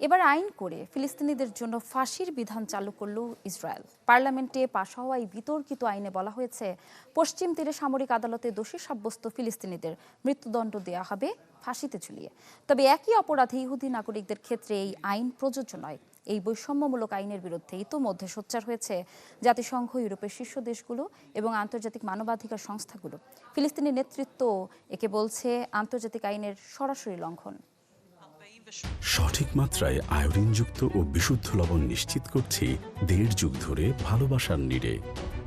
এবার আইন করে ফিলিস্তিনিদের জন্য ফাঁসির বিধান চালু করল ইসরায়েল। পার্লামেন্টে পাশ হওয়া এই বিতর্কিত আইনে বলা হয়েছে, পশ্চিম তীরে সামরিক আদালতে দোষী সাব্যস্ত ফিলিস্তিনিদের মৃত্যুদণ্ড দেওয়া হবে ফাঁসিতে ঝুলিয়ে। তবে একই অপরাধে ইহুদি নাগরিকদের ক্ষেত্রে এই আইন প্রযোজ্য নয়। এই বৈষম্যমূলক আইনের বিরুদ্ধে ইতোমধ্যে সোচ্চার হয়েছে জাতিসংঘ, ইউরোপের শীর্ষ দেশগুলো এবং আন্তর্জাতিক মানবাধিকার সংস্থাগুলো। ফিলিস্তিনি নেতৃত্ব একে বলছে আন্তর্জাতিক আইনের সরাসরি লঙ্ঘন। সঠিক মাত্রায় আয়োডিনযুক্ত ও বিশুদ্ধ লবণ নিশ্চিত করছি 1.5 যুগ ধরে ভালোবাসার নিড়ে।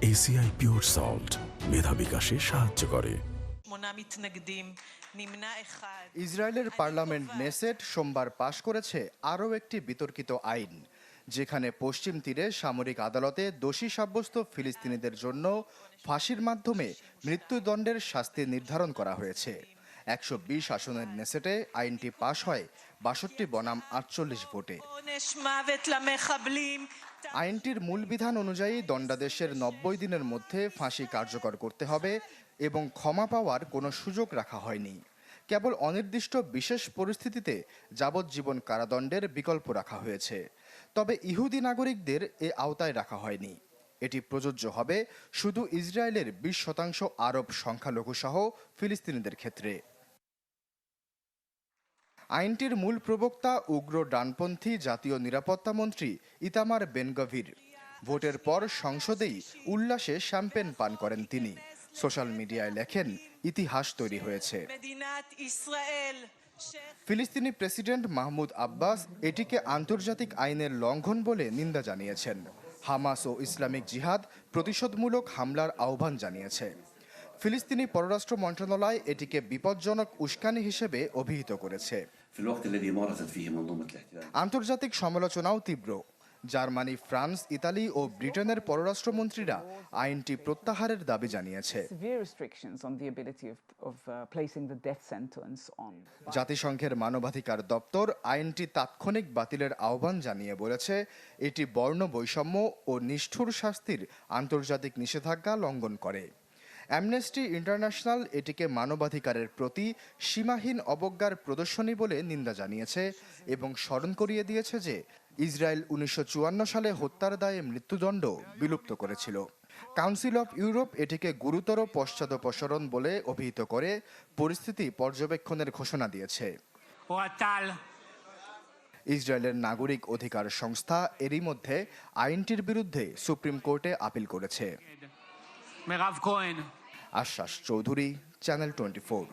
ACI পিওর সল্ট মেধা বিকাশে সাহায্য করে। ইসরায়েলের পার্লামেন্ট নেসেট সোমবার পাশ করেছে আরও একটি বিতর্কিত আইন, যেখানে পশ্চিম তীরে সামরিক আদালতে দোষী সাব্যস্ত ফিলিস্তিনিদের জন্য ফাঁসির মাধ্যমে মৃত্যুদণ্ডের শাস্তি নির্ধারণ করা হয়েছে। 120 আসনের নেসেটে আইনটি পাশ হয় 62 বনাম 48 ভোটে। আইনটির মূল বিধান অনুযায়ী দণ্ডাদেশের 90 দিনের মধ্যে ফাঁসি কার্যকর করতে হবে এবং ক্ষমা পাওয়ার কোনো সুযোগ রাখা হয়নি। কেবল অনির্দিষ্ট বিশেষ পরিস্থিতিতে যাবজ্জীবন কারাদণ্ডের বিকল্প রাখা হয়েছে। তবে ইহুদি নাগরিকদের এ আওতায় রাখা হয়নি। এটি প্রযোজ্য হবে শুধু ইসরায়েলের 20% আরব সংখ্যালঘু সহ ফিলিস্তিনিদের ক্ষেত্রে। আইনটির মূল প্রবক্তা উগ্র ডানপন্থী জাতীয় নিরাপত্তা মন্ত্রী ইতামার বেন-গভির। ভোটের পর সংসদেই উল্লাসে শ্যাম্পেন পান করেন তিনি। সোশ্যাল মিডিয়ায় লেখেন, ইতিহাস তৈরি হয়েছে। ফিলিস্তিনি প্রেসিডেন্ট মাহমুদ আব্বাস এটিকে আন্তর্জাতিক আইনের লঙ্ঘন বলে নিন্দা জানিয়েছেন। হামাস ও ইসলামিক জিহাদ প্রতিশোধমূলক হামলার আহ্বান জানিয়েছে। ফিলিস্তিনি পররাষ্ট্র মন্ত্রণালয় এটিকে বিপজ্জনক উস্কানি হিসেবে অভিহিত করেছে। আন্তর্জাতিক সমালোচনাও তীব্র। জার্মানি, ফ্রান্স, ইতালি ও ব্রিটেনের পররাষ্ট্রমন্ত্রীরা আইনটি প্রত্যাহারের দাবি জানিয়েছে। জাতিসংঘের মানবাধিকার দপ্তর আইনটি তাৎক্ষণিক বাতিলের আহ্বান জানিয়ে বলেছে, এটি বর্ণ বৈষম্য ও নিষ্ঠুর শাস্তির আন্তর্জাতিক নিষেধাজ্ঞা লঙ্ঘন করে। অ্যামনেস্টি ইন্টারন্যাশনাল এটিকে মানবাধিকারের প্রতি সীমাহীন অবজ্ঞার প্রদর্শনী বলে নিন্দা জানিয়েছে এবং স্মরণ করিয়ে দিয়েছে যে ইসরায়েল 1954 সালে হত্যার দায়ে মৃত্যুদণ্ড বিলুপ্ত করেছিল। কাউন্সিল অফ ইউরোপ এটিকে গুরুতর পশ্চাদপসরণ বলে অভিহিত করে পরিস্থিতি পর্যবেক্ষণের ঘোষণা দিয়েছে। ইসরায়েলের নাগরিক অধিকার সংস্থা এরই মধ্যে আইনটির বিরুদ্ধে সুপ্রিম কোর্টে আপিল করেছে। আশ্বাস চৌধুরী, চ্যানেল 24।